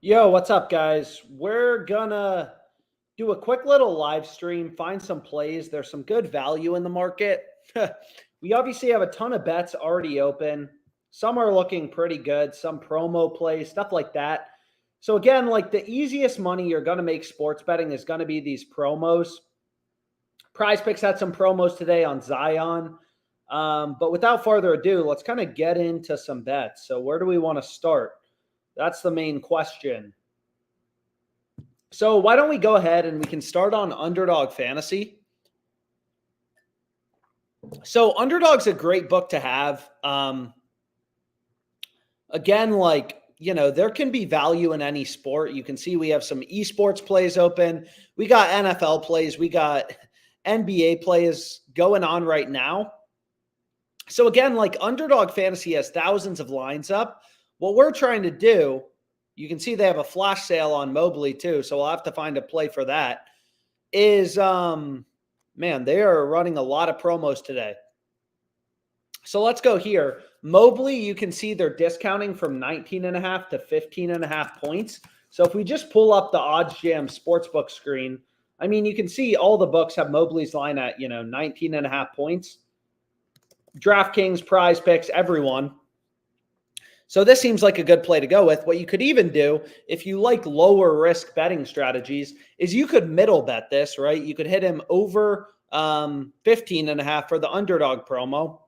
Yo, what's up, guys? We're gonna do a quick little live stream, find some plays. There's some good value in the market. We obviously have a ton of bets already open. Some are looking pretty good, some promo plays, stuff like that. So again, like the easiest money you're gonna make sports betting is gonna be these promos. PrizePicks had some promos today on Zion. But without further ado, let's kind of get into some bets. So where do we want to start? That's the main question. So why don't we go ahead and we can start on Underdog Fantasy. So Underdog's a great book to have. Again, there can be value in any sport. You can see we have some esports plays open. We got NFL plays. We got NBA plays going on right now. So again, like Underdog Fantasy has thousands of lines up. What we're trying to do, you can see they have a flash sale on Mobley too, so we'll have to find a play for that, is, man, they are running a lot of promos today. So let's go here. Mobley, you can see they're discounting from 19.5 to 15.5 points. So if we just pull up the OddsJam Sportsbook screen, I mean, you can see all the books have Mobley's line at, 19.5 points. DraftKings, PrizePicks, everyone. So this seems like a good play to go with. What you could even do, if you like lower risk betting strategies, is you could middle bet this, right? You could hit him over 15.5 for the underdog promo.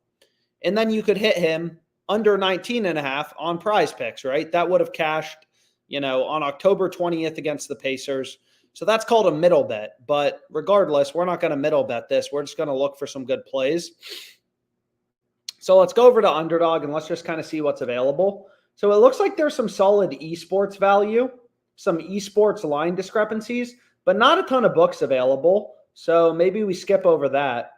And then you could hit him under 19.5 on PrizePicks, right? That would have cashed, on October 20th against the Pacers. So that's called a middle bet. But regardless, we're not going to middle bet this. We're just going to look for some good plays. So let's go over to Underdog and let's just kind of see what's available. So it looks like there's some solid esports value, some esports line discrepancies, but not a ton of books available. So maybe we skip over that.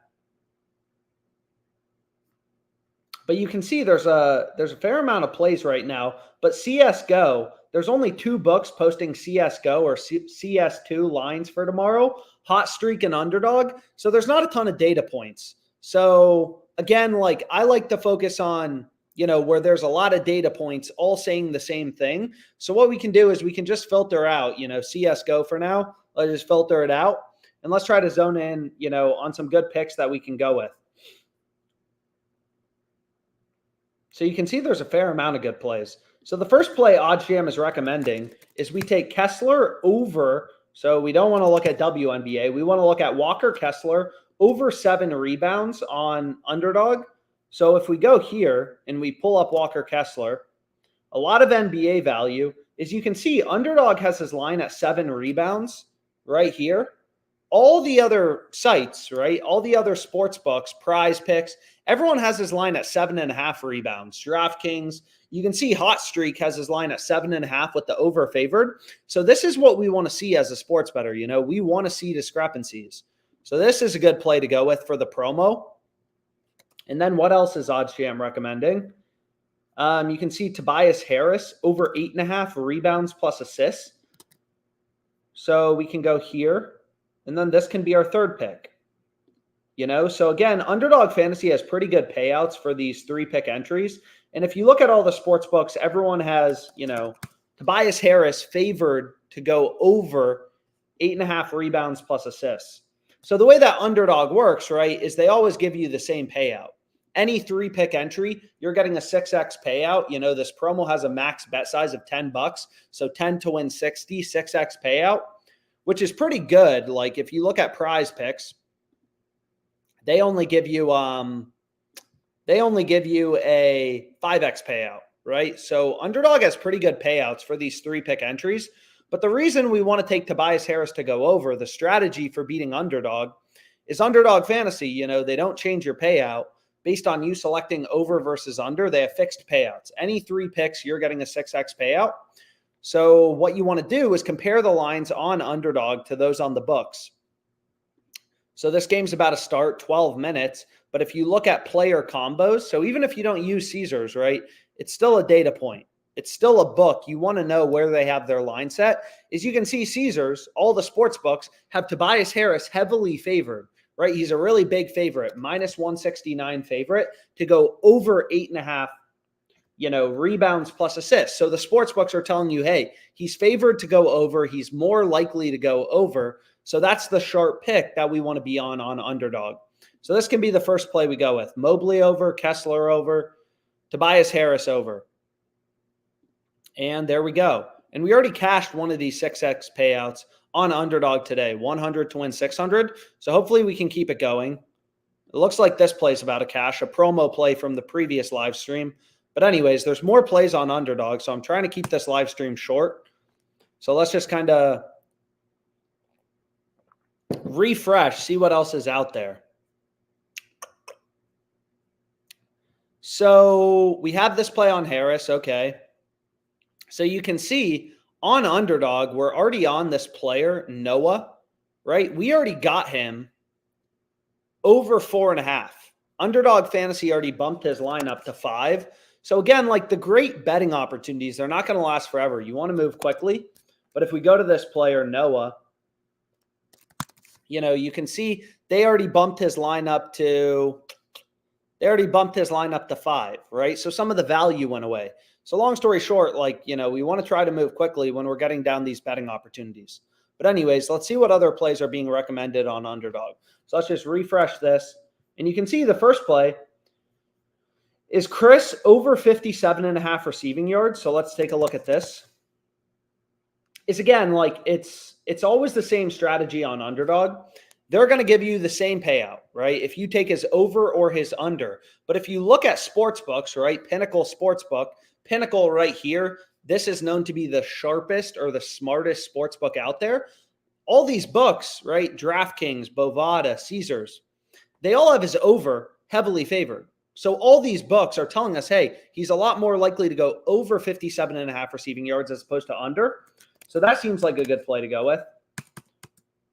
But you can see there's a fair amount of plays right now. But CSGO, there's only 2 books posting CSGO or CS2 lines for tomorrow, Hot Streak and Underdog. So there's not a ton of data points. So again, I like to focus on, where there's a lot of data points all saying the same thing. So what we can do is we can just filter out, CSGO for now. Let's just filter it out. And let's try to zone in, on some good picks that we can go with. So you can see there's a fair amount of good plays. So the first play OddsJam is recommending is we take Kessler over. So we don't want to look at WNBA. We want to look at Walker Kessler over 7 rebounds on Underdog. So if we go here and we pull up Walker Kessler, a lot of NBA value is you can see Underdog has his line at 7 rebounds right here. All the other sites, right? All the other sports books, PrizePicks, everyone has his line at 7.5 rebounds. DraftKings, you can see Hot Streak has his line at 7.5 with the over favored. So this is what we want to see as a sports bettor. We want to see discrepancies. So this is a good play to go with for the promo. And then what else is OddsJam recommending? You can see Tobias Harris over 8.5 rebounds plus assists. So we can go here. And then this can be our third pick. So again, Underdog Fantasy has pretty good payouts for these 3-pick entries. And if you look at all the sports books, everyone has, Tobias Harris favored to go over 8.5 rebounds plus assists. So the way that Underdog works, right, is they always give you the same payout. Any 3-pick entry, you're getting a 6x payout. This promo has a max bet size of $10. So 10 to win 60, 6x payout, which is pretty good. Like if you look at PrizePicks, they only give you a 5x payout, right? So Underdog has pretty good payouts for these 3-pick entries. But the reason we want to take Tobias Harris to go over, the strategy for beating Underdog, is Underdog Fantasy. They don't change your payout based on you selecting over versus under. They have fixed payouts. Any 3 picks, you're getting a 6x payout. So what you want to do is compare the lines on Underdog to those on the books. So this game's about to start, 12 minutes. But if you look at player combos, so even if you don't use Caesars, right, it's still a data point. It's still a book. You want to know where they have their line set. As you can see, Caesars, all the sports books have Tobias Harris heavily favored, right? He's a really big favorite, minus 169 favorite to go over 8.5 rebounds plus assists. So the sports books are telling you, hey, he's favored to go over. He's more likely to go over. So that's the sharp pick that we want to be on Underdog. So this can be the first play we go with. Mobley over, Kessler over, Tobias Harris over. And there we go. And we already cashed one of these 6x payouts on Underdog today, 100 to win 600. So hopefully we can keep it going. It looks like this play's about to cash, a promo play from the previous live stream. But anyways, there's more plays on Underdog, so I'm trying to keep this live stream short. So let's just kind of refresh, see what else is out there. So we have this play on Harris, okay. So you can see on Underdog, we're already on this player, Noah, right? We already got him over 4.5. Underdog Fantasy already bumped his line up to 5. So again, like the great betting opportunities, they're not going to last forever. You want to move quickly. But if we go to this player, Noah, you can see they already bumped his line up to 5, right? So some of the value went away. So long story short, we want to try to move quickly when we're getting down these betting opportunities. But anyways, let's see what other plays are being recommended on Underdog. So let's just refresh this. And you can see the first play is Chris over 57.5 receiving yards. So let's take a look at this. It's again, it's always the same strategy on Underdog. They're going to give you the same payout, right? If you take his over or his under. But if you look at sports books, right? Pinnacle Sportsbook, Pinnacle right here, this is known to be the sharpest or the smartest sports book out there. All these books, right? DraftKings, Bovada, Caesars, they all have his over heavily favored. So all these books are telling us, hey, he's a lot more likely to go over 57.5 receiving yards as opposed to under. So that seems like a good play to go with.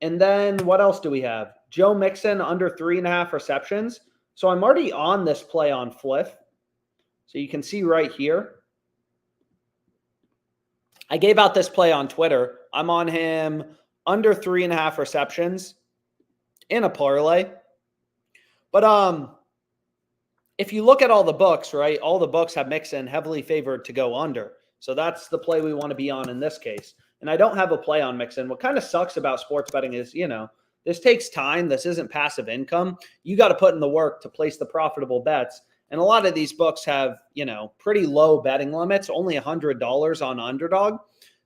And then what else do we have? Joe Mixon under 3.5 receptions. So I'm already on this play on Fliff. So you can see right here. I gave out this play on Twitter. I'm on him under 3.5 receptions in a parlay. But if you look at all the books, right, all the books have Mixon heavily favored to go under. So that's the play we want to be on in this case. And I don't have a play on Mixon. What kind of sucks about sports betting is, this takes time. This isn't passive income. You got to put in the work to place the profitable bets. And a lot of these books have, pretty low betting limits, only $100 on Underdog.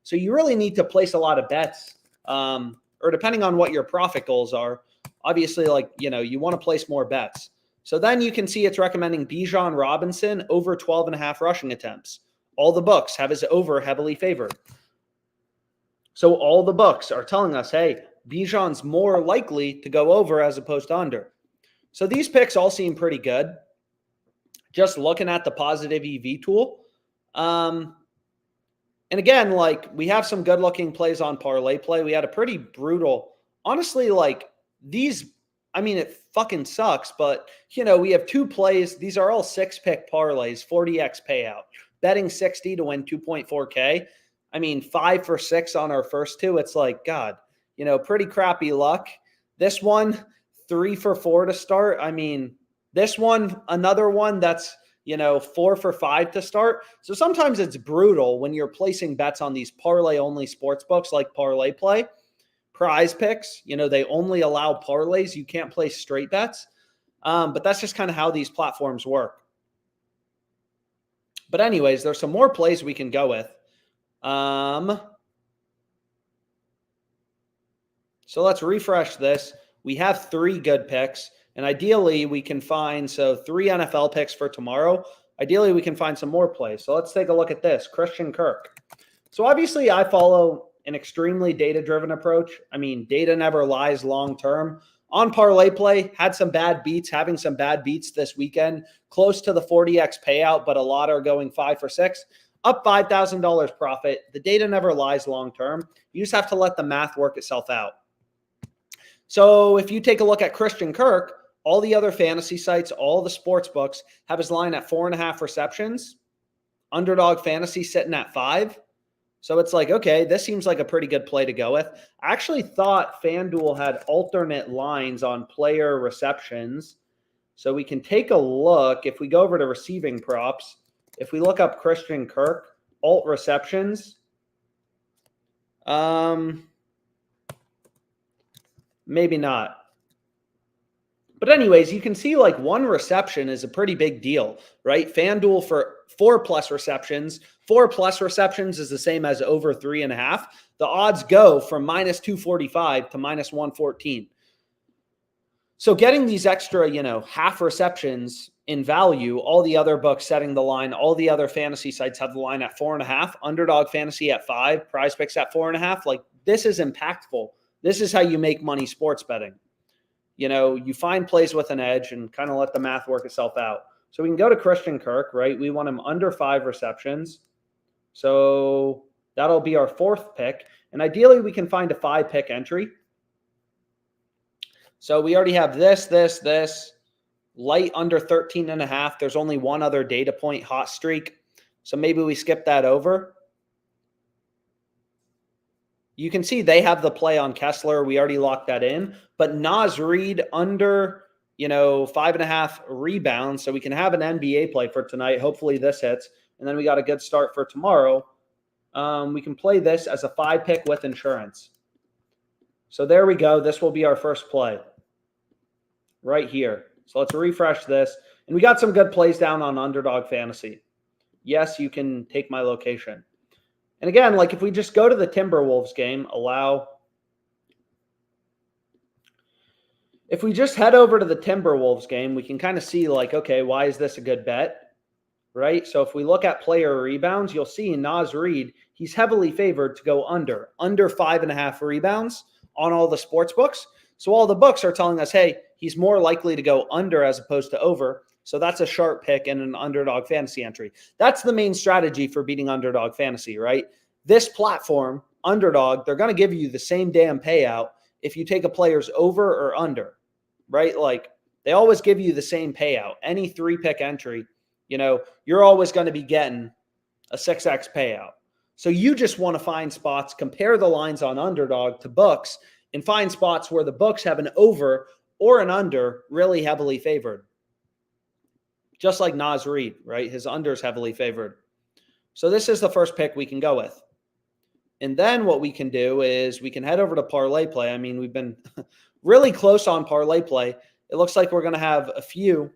So you really need to place a lot of bets, or depending on what your profit goals are, obviously, you want to place more bets. So then you can see it's recommending Bijan Robinson over 12.5 rushing attempts. All the books have his over heavily favored. So all the books are telling us, hey, Bijan's more likely to go over as opposed to under. So these picks all seem pretty good. Just looking at the positive EV tool. And again, we have some good looking plays on ParlayPlay. We had a pretty brutal, honestly, it fucking sucks, but we have 2 plays. These are all 6-pick parlays, 40x payout, betting 60 to win 2.4K. 5 for 6 on our first 2. It's God, pretty crappy luck. This one, 3 for 4 to start. This one, another one that's, 4 for 5 to start. So sometimes it's brutal when you're placing bets on these parlay-only sports books like ParlayPlay. PrizePicks, they only allow parlays. You can't place straight bets. But that's just kind of how these platforms work. But anyways, there's some more plays we can go with. So let's refresh this. We have 3 good picks. And ideally, we can find, 3 NFL picks for tomorrow. Ideally, we can find some more plays. So let's take a look at this. Christian Kirk. So obviously, I follow an extremely data-driven approach. Data never lies long-term. On ParlayPlay, had some bad beats, having some bad beats this weekend. Close to the 40x payout, but a lot are going 5 for 6. Up $5,000 profit. The data never lies long-term. You just have to let the math work itself out. So if you take a look at Christian Kirk, all the other fantasy sites, all the sports books have his line at 4.5 receptions. Underdog Fantasy sitting at 5. So it's okay, this seems like a pretty good play to go with. I actually thought FanDuel had alternate lines on player receptions. So we can take a look. If we go over to receiving props, if we look up Christian Kirk, alt receptions, maybe not. But anyways, you can see like 1 reception is a pretty big deal, right? FanDuel for 4+ receptions. 4+ receptions is the same as over 3.5. The odds go from -245 to -114. So getting these extra, half receptions in value, all the other books setting the line, all the other fantasy sites have the line at 4.5, Underdog Fantasy at 5, PrizePicks at 4.5. Like, this is impactful. This is how you make money sports betting. You find plays with an edge and kind of let the math work itself out. So we can go to Christian Kirk, right? We want him under 5 receptions. So that'll be our 4th pick. And ideally, we can find a 5-pick entry. So we already have this, light under 13.5. There's only one other data point, hot streak. So maybe we skip that over. You can see they have the play on Kessler. We already locked that in. But Naz Reid under, 5.5 rebounds. So we can have an NBA play for tonight. Hopefully this hits. And then we got a good start for tomorrow. We can play this as a 5-pick with insurance. So there we go. This will be our first play right here. So let's refresh this. And we got some good plays down on Underdog Fantasy. Yes, you can take my location. And again, like if we just go to the Timberwolves game, if we just head over to the Timberwolves game, we can kind of see like, okay, why is this a good bet, right? So if we look at player rebounds, you'll see Naz Reid, he's heavily favored to go under 5.5 rebounds on all the sports books. So all the books are telling us, hey, he's more likely to go under as opposed to over. So that's a sharp pick and an Underdog Fantasy entry. That's the main strategy for beating Underdog Fantasy, right? This platform, Underdog, they're going to give you the same damn payout if you take a player's over or under, right? Like they always give you the same payout. Any 3-pick entry, you're always going to be getting a 6x payout. So you just want to find spots, compare the lines on Underdog to books, and find spots where the books have an over or an under really heavily favored. Just like Naz Reid, right? His under is heavily favored. So this is the first pick we can go with. And then what we can do is we can head over to ParlayPlay. I mean, we've been really close on ParlayPlay. It looks like we're going to have a few.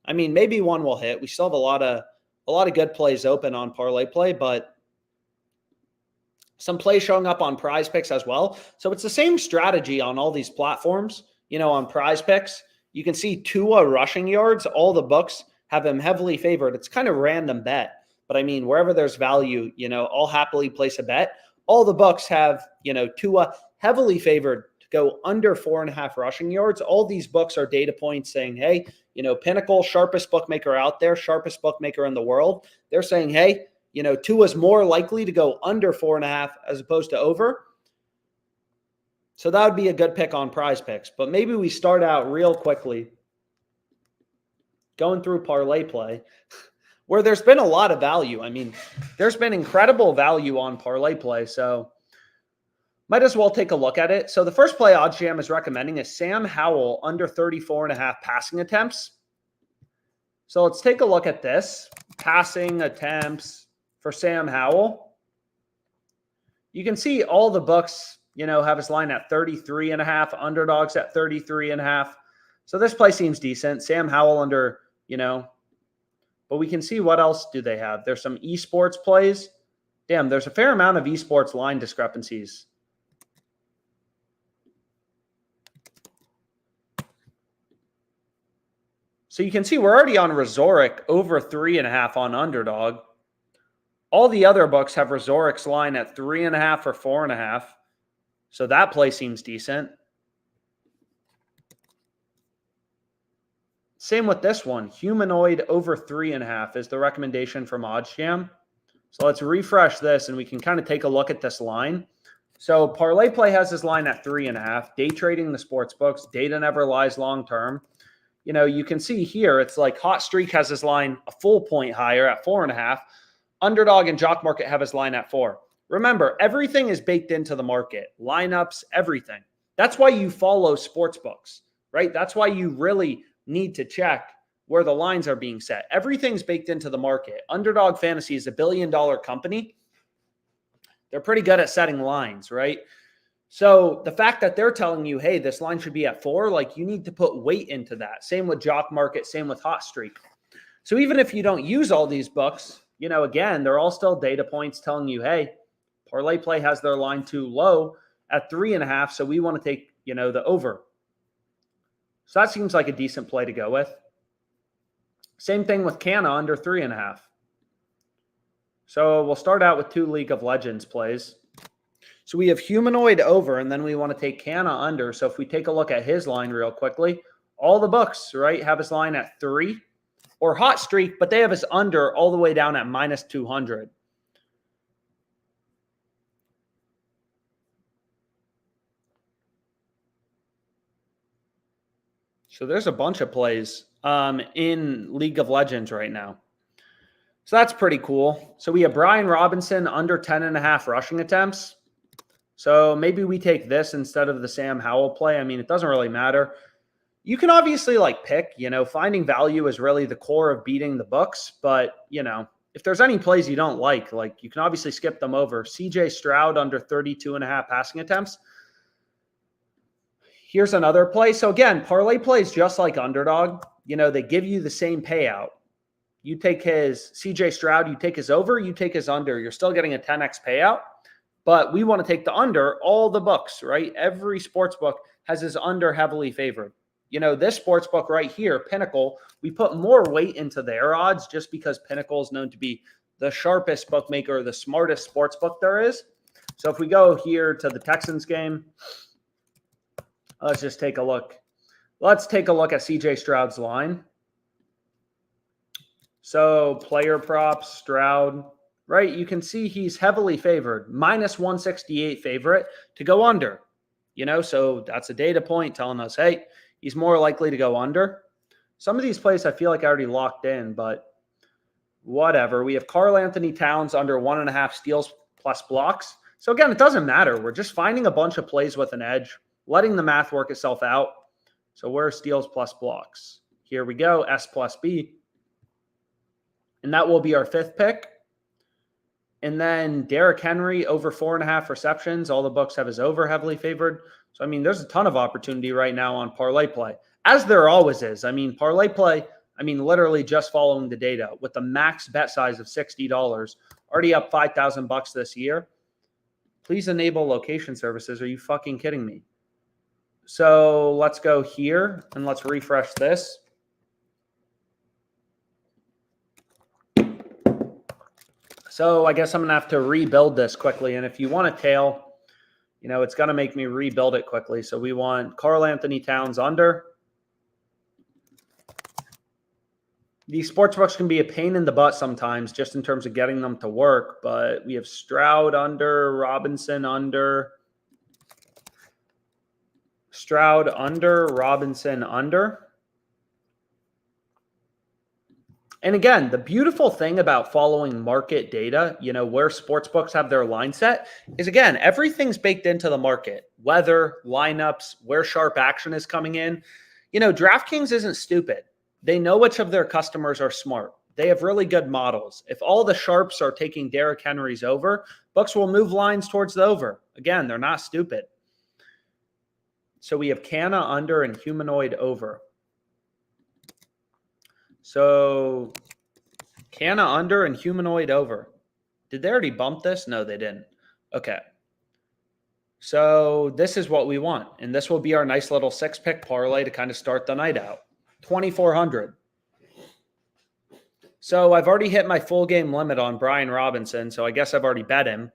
I mean, maybe one will hit. We still have a lot of good plays open on ParlayPlay, but some plays showing up on PrizePicks as well. So it's the same strategy on all these platforms. On PrizePicks, you can see Tua rushing yards. All the books have him heavily favored. It's kind of random bet. But I mean, wherever there's value, I'll happily place a bet. All the books have, Tua heavily favored to go under 4.5 rushing yards. All these books are data points saying, hey, Pinnacle, sharpest bookmaker out there, sharpest bookmaker in the world. They're saying, hey, Tua's more likely to go under 4.5 as opposed to over. So that would be a good pick on PrizePicks. But maybe we start out real quickly going through ParlayPlay, where there's been a lot of value. I mean, there's been incredible value on ParlayPlay, so might as well take a look at it. So the first play OddsJam is recommending is Sam Howell under 34.5 passing attempts. So let's take a look at this. Passing attempts for Sam Howell. You can see all the books, have his line at 33.5, underdogs at 33.5. So this play seems decent. Sam Howell under, but we can see what else do they have. There's some esports plays. Damn, there's a fair amount of esports line discrepancies. So you can see we're already on Resoric over 3.5 on Underdog. All the other books have Resoric's line at 3.5 or 4.5. So that play seems decent. Same with this one. Humanoid over 3.5 is the recommendation from OddsJam. So let's refresh this and we can kind of take a look at this line. So ParlayPlay has his line at 3.5. Day trading the sports books. Data never lies long term. You can see here, it's like Hot Streak has his line a full point higher at 4.5. Underdog and Jock Market have his line at 4. Remember, everything is baked into the market. Lineups, everything. That's why you follow sports books, right? That's why you really need to check where the lines are being set. Everything's baked into the market. Underdog Fantasy is a $1 billion company. They're pretty good at setting lines, right? So the fact that they're telling you, hey, this line should be at 4, like you need to put weight into that. Same with Jock Market, same with Hot Streak. So even if you don't use all these books, you know, again, they're all still data points telling you, hey, ParlayPlay has their line too low at 3.5, so we want to take, you know, the over. So that seems like a decent play to go with. Same thing with Canna under 3.5. So we'll start out with 2 League of Legends plays. So we have Humanoid over, and then we want to take Canna under. So if we take a look at his line real quickly, all the books, right, have his line at 3 or Hot Streak, but they have his under all the way down at -200. So there's a bunch of plays in League of Legends right now. So that's pretty cool. So we have Brian Robinson under 10.5 rushing attempts. So maybe we take this instead of the Sam Howell play. I mean, it doesn't really matter. You can obviously like pick, you know, finding value is really the core of beating the books. But, you know, if there's any plays you don't like you can obviously skip them over. CJ Stroud under 32.5 passing attempts. Here's another play. So again, parlay plays just like Underdog. You know, they give you the same payout. You take his CJ Stroud, you take his over, you take his under. You're still getting a 10x payout. But we want to take the under. All the books, right? Every sports book has his under heavily favored. You know, this sports book right here, Pinnacle, we put more weight into their odds just because Pinnacle is known to be the sharpest bookmaker, the smartest sports book there is. So if we go here to the Texans game, let's just take a look. Let's take a look at CJ Stroud's line. So player props, Stroud, right? You can see he's heavily favored, -168 favorite to go under. You know, so that's a data point telling us, hey, he's more likely to go under. Some of these plays I feel like I already locked in, but whatever. We have Karl Anthony Towns under 1.5 steals plus blocks. So again, it doesn't matter. We're just finding a bunch of plays with an edge, letting the math work itself out. So where are steals plus blocks? Here we go, S plus B. And that will be our 5th pick. And then Derrick Henry over 4.5 receptions. All the books have his over heavily favored. So, I mean, there's a ton of opportunity right now on parlay play, as there always is. I mean, parlay play, literally just following the data with the max bet size of $60, already up $5,000 this year. Please enable location services. Are you fucking kidding me? So let's go here and let's refresh this. So I guess I'm going to have to rebuild this quickly. And if you want a tail, you know, it's going to make me rebuild it quickly. So we want Karl Anthony Towns under. These sportsbooks can be a pain in the butt sometimes just in terms of getting them to work. But we have Stroud under, Robinson under. Stroud under, Robinson under. And again, the beautiful thing about following market data, you know, where sportsbooks have their line set is, again, everything's baked into the market. Weather, lineups, where sharp action is coming in. You know, DraftKings isn't stupid. They know which of their customers are smart. They have really good models. If all the sharps are taking Derrick Henry's over, books will move lines towards the over. Again, they're not stupid. So we have Canna under and Humanoid over. So Canna under and Humanoid over. Did they already bump this? No, they didn't. Okay. So this is what we want. And this will be our nice little 6-pick parlay to kind of start the night out. 2,400. So I've already hit my full game limit on Brian Robinson. So I guess I've already bet him.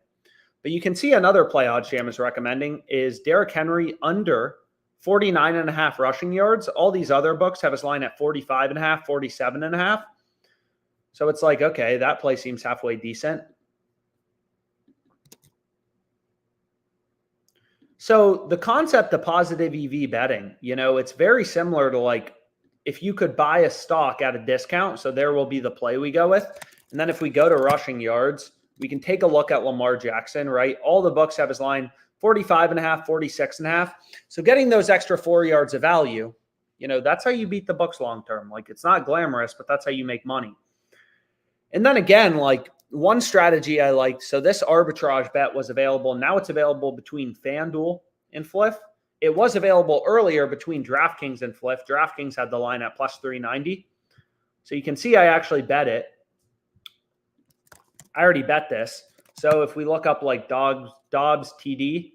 But you can see another play OddsJam is recommending is Derrick Henry under 49.5 rushing yards. All these other books have his line at 45.5, 47.5. So it's like, okay, that play seems halfway decent. So the concept of positive EV betting, you know, it's very similar to like if you could buy a stock at a discount. So there will be the play we go with. And then if we go to rushing yards, we can take a look at Lamar Jackson, right? All the books have his line 45.5, 46.5. So getting those extra 4 yards of value, That's how you beat the books long term. Like, it's not glamorous, but that's how you make money. And then again, like, one strategy I liked, so this arbitrage bet was available. Now it's available between FanDuel and Fliff. It was available earlier between DraftKings and Fliff. DraftKings had the line at plus 390. So you can see I actually bet it. I already bet this. So if we look up like Dobbs TD.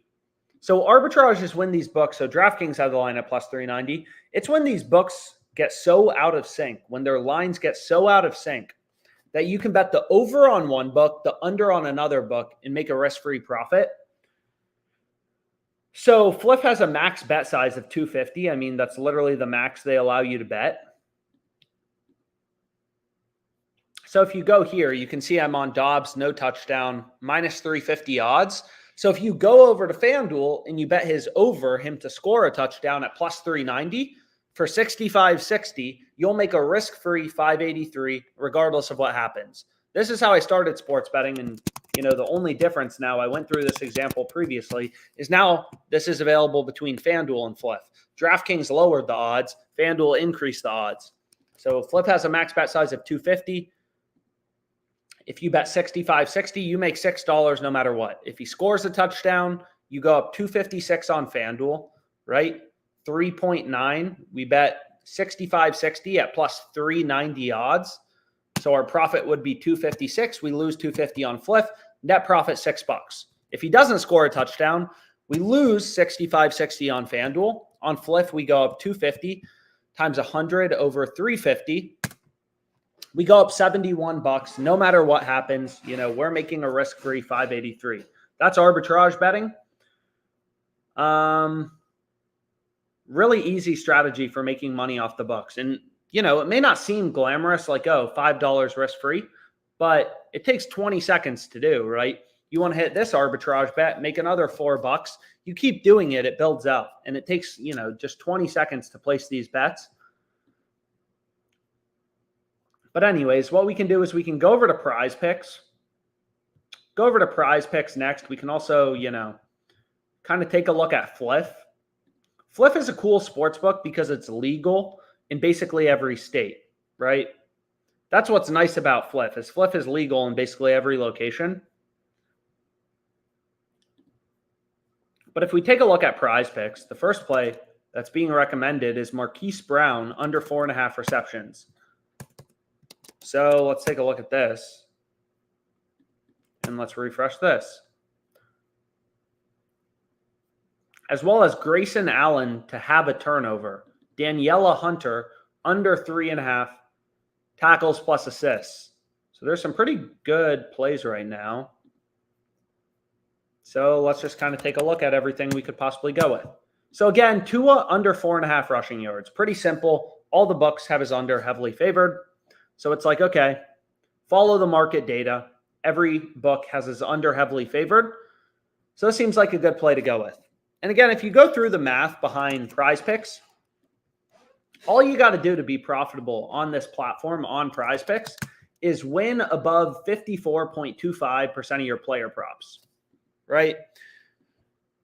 So arbitrage is when these books, so DraftKings had the line at plus 390. It's when these books get so out of sync, when their lines get so out of sync that you can bet the over on one book, the under on another book, and make a risk-free profit. So Fliff has a max bet size of 250. I mean, that's literally the max they allow you to bet. So if you go here, you can see I'm on Dobbs, no touchdown, minus 350 odds. So if you go over to FanDuel and you bet his over, him to score a touchdown at plus 390, for 65.60, you'll make a risk-free 583 regardless of what happens. This is how I started sports betting, and the only difference now, I went through this example previously, is now this is available between FanDuel and Fliff. DraftKings lowered the odds, FanDuel increased the odds. So Fliff has a max bet size of 250. If you bet 65.60, you make $6 no matter what. If he scores a touchdown, you go up 256 on FanDuel, right? 3.9. We bet 65.60 at plus 390 odds. So our profit would be 256. We lose 250 on Fliff. Net profit $6. If he doesn't score a touchdown, we lose 65.60 on FanDuel. On Fliff, we go up 250 times 100 over 350. We go up $71 no matter what happens. We're making a risk-free 583. That's arbitrage betting. Really easy strategy for making money off the books. And, it may not seem glamorous, like, $5 risk-free, but it takes 20 seconds to do, right? You want to hit this arbitrage bet, make another $4. You keep doing it, it builds up. And it takes, just 20 seconds to place these bets. But anyways, what we can do is we can go over to PrizePicks. Go over to PrizePicks next. We can also, kind of take a look at Fliff. Fliff is a cool sports book because it's legal in basically every state, right? That's what's nice about Fliff, is Fliff is legal in basically every location. But if we take a look at PrizePicks, the first play that's being recommended is Marquise Brown under 4.5 receptions. So let's take a look at this. And let's refresh this. As well as Grayson Allen to have a turnover. Daniela Hunter under 3.5 tackles plus assists. So there's some pretty good plays right now. So let's just kind of take a look at everything we could possibly go with. So again, Tua under 4.5 rushing yards. Pretty simple. All the books have his under heavily favored. So it's like, okay, follow the market data. Every book has his under heavily favored. So it seems like a good play to go with. And again, if you go through the math behind PrizePicks, all you got to do to be profitable on this platform, on PrizePicks, is win above 54.25% of your player props, right?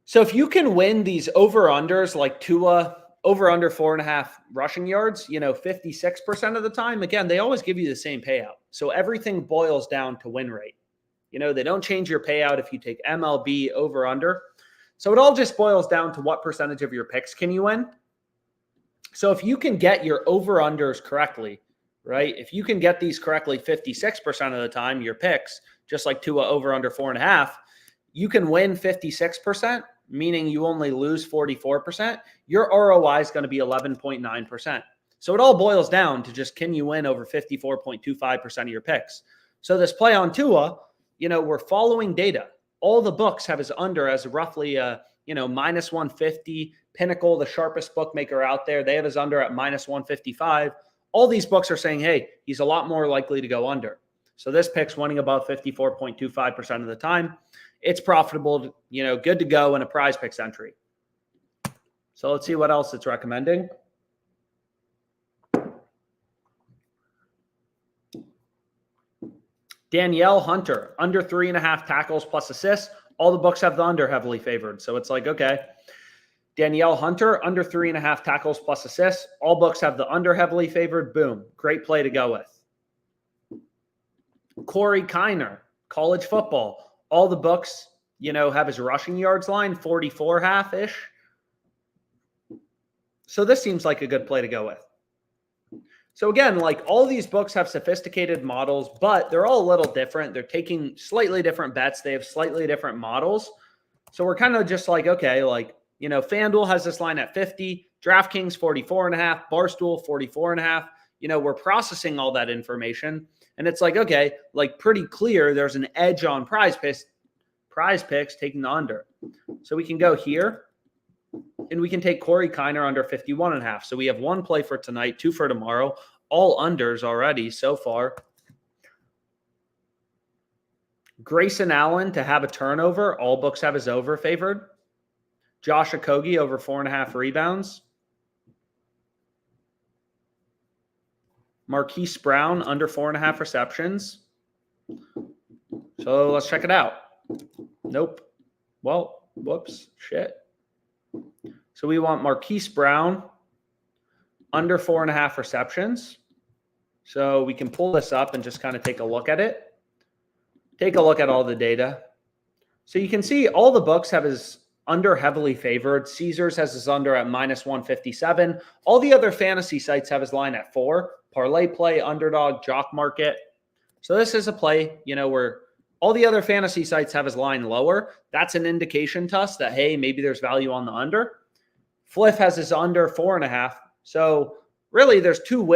So if you can win these over-unders like Tua, over under 4.5 rushing yards, 56% of the time, again, they always give you the same payout. So everything boils down to win rate. They don't change your payout if you take MLB over under. So it all just boils down to what percentage of your picks can you win. So if you can get your over-unders correctly, right? If you can get these correctly 56% of the time, your picks, just like Tua over under 4.5, you can win 56%, meaning you only lose 44%. Your ROI is going to be 11.9%. So it all boils down to just, can you win over 54.25% of your picks? So this play on Tua, we're following data. All the books have his under as roughly minus 150. Pinnacle, the sharpest bookmaker out there, they have his under at minus 155. All these books are saying, hey, he's a lot more likely to go under. So this pick's winning above 54.25% of the time. It's profitable, good to go in a PrizePicks entry. So let's see what else it's recommending. Danielle Hunter, under 3.5 tackles plus assists. All the books have the under heavily favored. So it's like, okay. Danielle Hunter, under 3.5 tackles plus assists. All books have the under heavily favored. Boom. Great play to go with. Corey Kiner, college football. All the books, have his rushing yards line, 44.5-ish. So this seems like a good play to go with. So again, like all these books have sophisticated models, but they're all a little different. They're taking slightly different bets. They have slightly different models. So we're kind of just like, okay, like, FanDuel has this line at 50, DraftKings 44.5, Barstool 44.5. We're processing all that information. And it's like, okay, like pretty clear there's an edge on PrizePicks taking the under. So we can go here and we can take Corey Kiner under 51.5. So we have one play for tonight, two for tomorrow, all unders already so far. Grayson Allen to have a turnover. All books have his over favored. Josh Okogie over 4.5 rebounds. Marquise Brown under 4.5 receptions. So let's check it out. Nope. Well, whoops. Shit. So we want Marquise Brown under 4.5 receptions. So we can pull this up and just kind of take a look at it. Take a look at all the data. So you can see all the books have his under heavily favored. Caesars has his under at -157. All the other fantasy sites have his line at 4. ParlayPlay, Underdog, JockMKT. So this is a play, where all the other fantasy sites have his line lower. That's an indication to us that, hey, maybe there's value on the under. Fliff has his under 4.5. So really there's two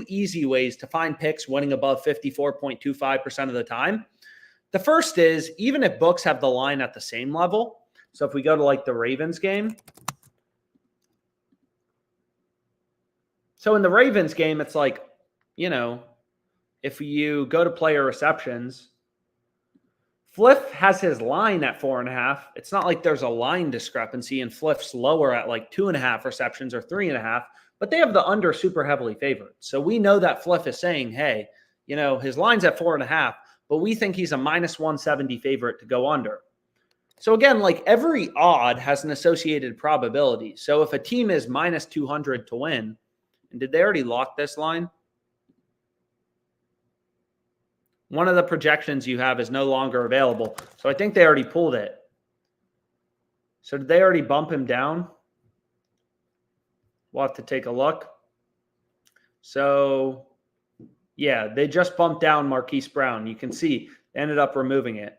easy ways to find picks winning above 54.25% of the time. The first is, even if books have the line at the same level, so if we go to like the Ravens game. So in the Ravens game, it's like, if you go to player receptions, Fliff has his line at 4.5. It's not like there's a line discrepancy and Fliff's lower at like 2.5 receptions or 3.5, but they have the under super heavily favored. So we know that Fliff is saying, hey, his line's at 4.5, but we think he's a -170 favorite to go under. So again, like every odd has an associated probability. So if a team is -200 to win, and did they already lock this line? One of the projections you have is no longer available. So I think they already pulled it. So did they already bump him down? We'll have to take a look. So yeah, they just bumped down Marquise Brown. You can see they ended up removing it,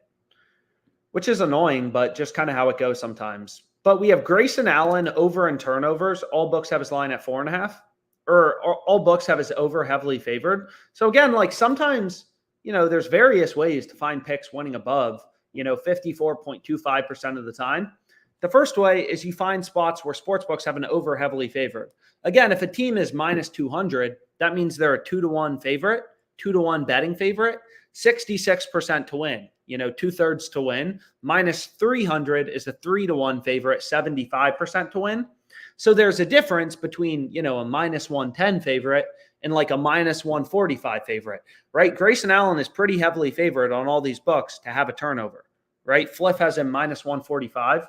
which is annoying, but just kind of how it goes sometimes. But we have Grayson Allen over in turnovers. All books have his line at 4.5, or all books have his over heavily favored. So again, like sometimes, there's various ways to find picks winning above, 54.25% of the time. The first way is you find spots where sportsbooks have an over heavily favored. Again, if a team is -200, that means they're a 2-to-1 favorite, 2-to-1 betting favorite, 66% to win. 2/3 to win. -300 is a 3-to-1 favorite, 75% to win. So there's a difference between, a -110 favorite and like a -145 favorite, right? Grayson Allen is pretty heavily favored on all these books to have a turnover, right? Fliff has him -145.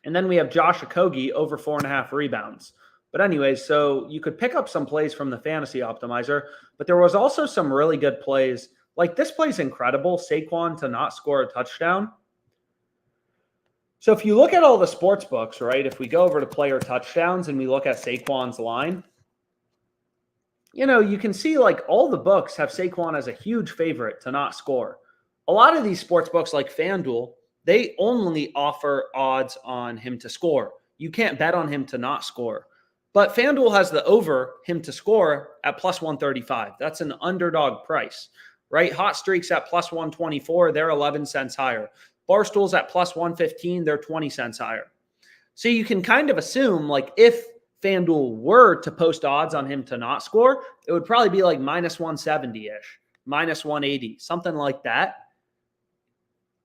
And then we have Josh Okogie over 4.5 rebounds. But anyways, so you could pick up some plays from the fantasy optimizer, but there was also some really good plays. Like this play's incredible, Saquon to not score a touchdown. So if you look at all the sports books, right, if we go over to player touchdowns and we look at Saquon's line, you can see like all the books have Saquon as a huge favorite to not score. A lot of these sports books like FanDuel, they only offer odds on him to score. You can't bet on him to not score. But FanDuel has the over him to score at +135. That's an underdog price, right? Hot Streaks at +124, they're 11 cents higher. Barstool's at +115, they're 20 cents higher. So you can kind of assume, like, if FanDuel were to post odds on him to not score, it would probably be like -170-ish, -180, something like that.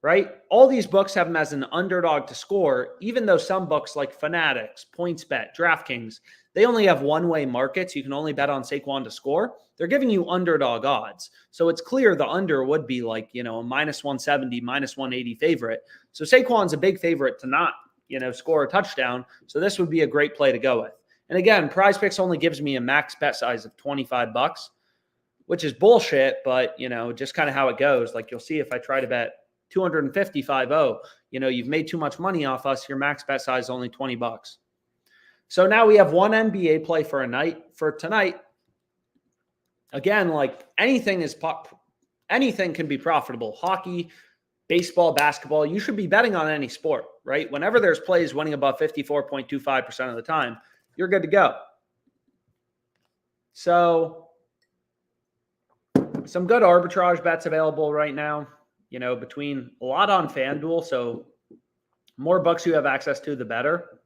Right? All these books have him as an underdog to score, even though some books like Fanatics, PointsBet, DraftKings, they only have one-way markets. You can only bet on Saquon to score. They're giving you underdog odds. So it's clear the under would be like, a -170, -180 favorite. So Saquon's a big favorite to not, score a touchdown. So this would be a great play to go with. And again, PrizePicks only gives me a max bet size of $25, which is bullshit, but, just kind of how it goes. Like, you'll see if I try to bet 255, you've made too much money off us. Your max bet size is only $20. So now we have one NBA play for tonight. Again, like anything can be profitable. Hockey, baseball, basketball, you should be betting on any sport, right? Whenever there's plays winning above 54.25% of the time, you're good to go. So some good arbitrage bets available right now, between a lot on FanDuel. So more books you have access to, the better.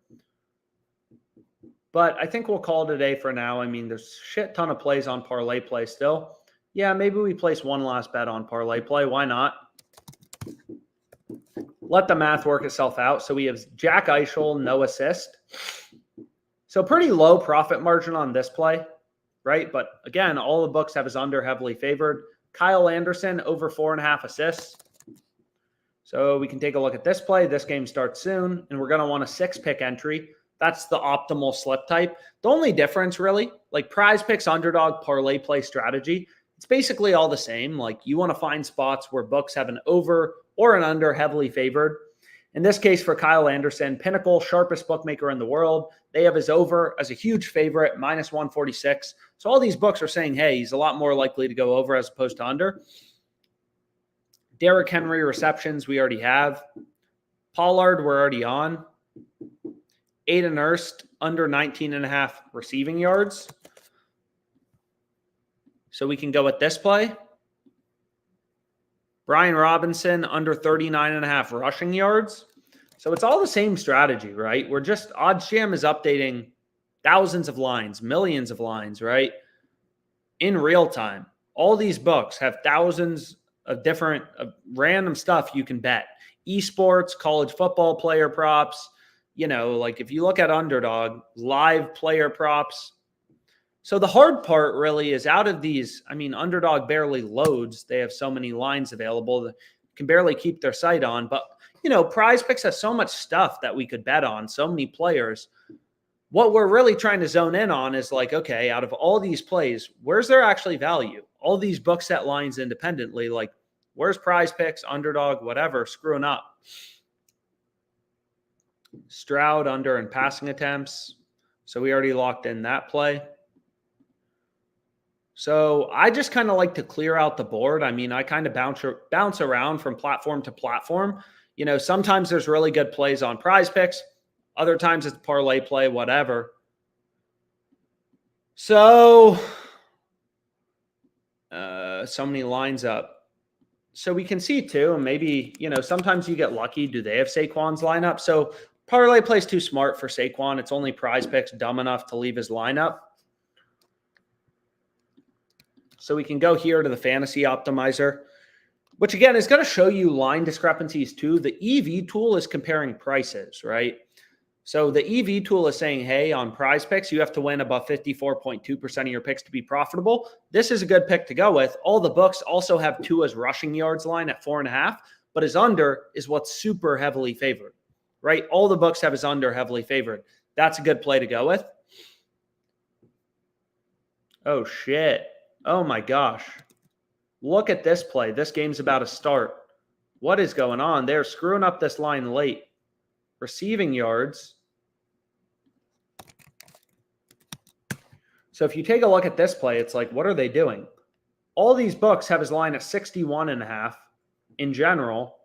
But I think we'll call it a day for now. I mean, there's a shit ton of plays on ParlayPlay still. Yeah, maybe we place one last bet on ParlayPlay. Why not? Let the math work itself out. So we have Jack Eichel, no assist. So pretty low profit margin on this play, right? But again, all the books have his under heavily favored. Kyle Anderson, over 4.5 assists. So we can take a look at this play. This game starts soon, and we're going to want a 6-pick entry. That's the optimal slip type. The only difference, really, like PrizePicks Underdog ParlayPlay strategy, it's basically all the same. Like, you want to find spots where books have an over or an under heavily favored. In this case, for Kyle Anderson, Pinnacle, sharpest bookmaker in the world, they have his over as a huge favorite, minus 146. So all these books are saying, hey, he's a lot more likely to go over as opposed to under. Derrick Henry receptions, we already have. Pollard, we're already on. Aiden Hurst, under 19.5 receiving yards. So we can go with this play. Brian Robinson, under 39.5 rushing yards. So it's all the same strategy, right? We're just, OddsJam is updating thousands of lines, millions of lines, right? In real time. All these books have thousands of different random stuff you can bet. Esports, college football player props, like if you look at Underdog, live player props. So the hard part really is out of these, Underdog barely loads. They have so many lines available that can barely keep their sight on. But, PrizePicks has so much stuff that we could bet on, so many players. What we're really trying to zone in on is like, okay, out of all these plays, where's there actually value? All these book set lines independently, like where's PrizePicks, Underdog, whatever, screwing up? Stroud under in passing attempts. So we already locked in that play. So I just kind of like to clear out the board. I kind of bounce around from platform to platform. Sometimes there's really good plays on PrizePicks. Other times it's ParlayPlay, whatever. So, so many lines up. So we can see too, and maybe, sometimes you get lucky. Do they have Saquon's lineup? So ParlayPlay's too smart for Saquon. It's only PrizePicks dumb enough to leave his lineup. So we can go here to the fantasy optimizer, which again is going to show you line discrepancies too. The EV tool is comparing prices, right? So the EV tool is saying, hey, on PrizePicks, you have to win above 54.2% of your picks to be profitable. This is a good pick to go with. All the books also have Tua's rushing yards line at 4.5, but his under is what's super heavily favored, right? All the books have his under heavily favored. That's a good play to go with. Oh, shit. Oh, my gosh. Look at this play. This game's about to start. What is going on? They're screwing up this line late. Receiving yards. So if you take a look at this play, it's like, what are they doing? All these books have his line at 61.5 in general.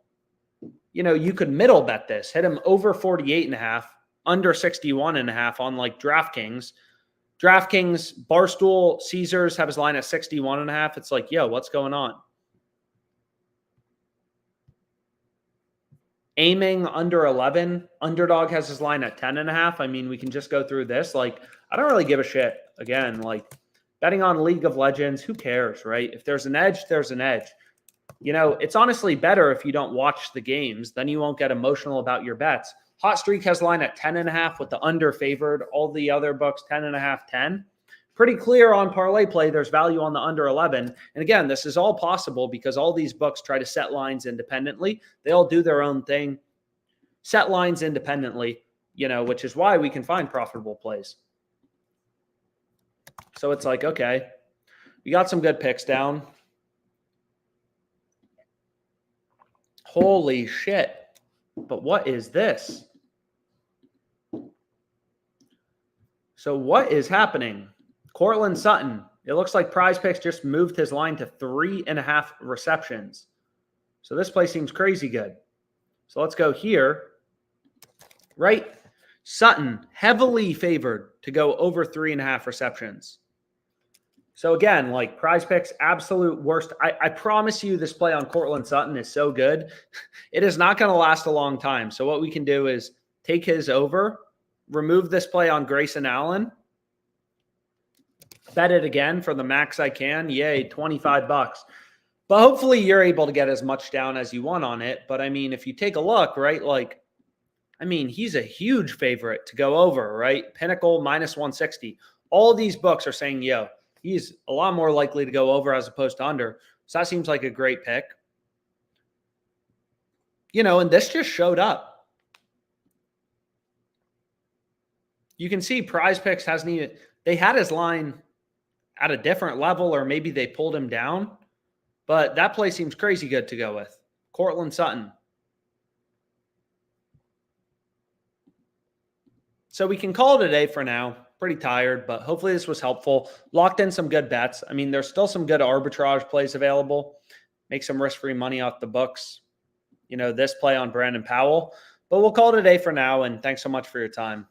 You could middle bet this. Hit him over 48.5, under 61.5 on like DraftKings. DraftKings, Barstool, Caesars have his line at 61.5. It's like, yo, what's going on? Aiming under 11. Underdog has his line at 10.5. We can just go through this. Like, I don't really give a shit. Again, like betting on League of Legends, who cares, right? If there's an edge, there's an edge. It's honestly better if you don't watch the games. Then you won't get emotional about your bets. Hot Streak has line at 10.5 with the under favored. All the other books, 10.5, 10. Pretty clear on ParlayPlay. There's value on the under 11. And again, this is all possible because all these books try to set lines independently. They all do their own thing. set lines independently, which is why we can find profitable plays. So it's like, okay, we got some good picks down. Holy shit. But what is this? So what is happening? Cortland Sutton. It looks like PrizePicks just moved his line to 3.5 receptions. So this play seems crazy good. So let's go here. Right? Sutton, heavily favored to go over 3.5 receptions. So again, like PrizePicks, absolute worst. I promise you this play on Cortland Sutton is so good. It is not going to last a long time. So what we can do is take his over, remove this play on Grayson Allen, bet it again for the max I can. Yay, 25 bucks. But hopefully you're able to get as much down as you want on it. But I mean, if you take a look, right, like, I mean, he's a huge favorite to go over, right? Pinnacle minus 160. All these books are saying, yo, he's a lot more likely to go over as opposed to under. So that seems like a great pick. And this just showed up. You can see PrizePicks hasn't even, they had his line at a different level, or maybe they pulled him down. But that play seems crazy good to go with. Cortland Sutton. So we can call it a day for now. Pretty tired, but hopefully this was helpful. Locked in some good bets. I mean, there's still some good arbitrage plays available. Make some risk-free money off the books. This play on Brandon Powell. But we'll call it a day for now, and thanks so much for your time.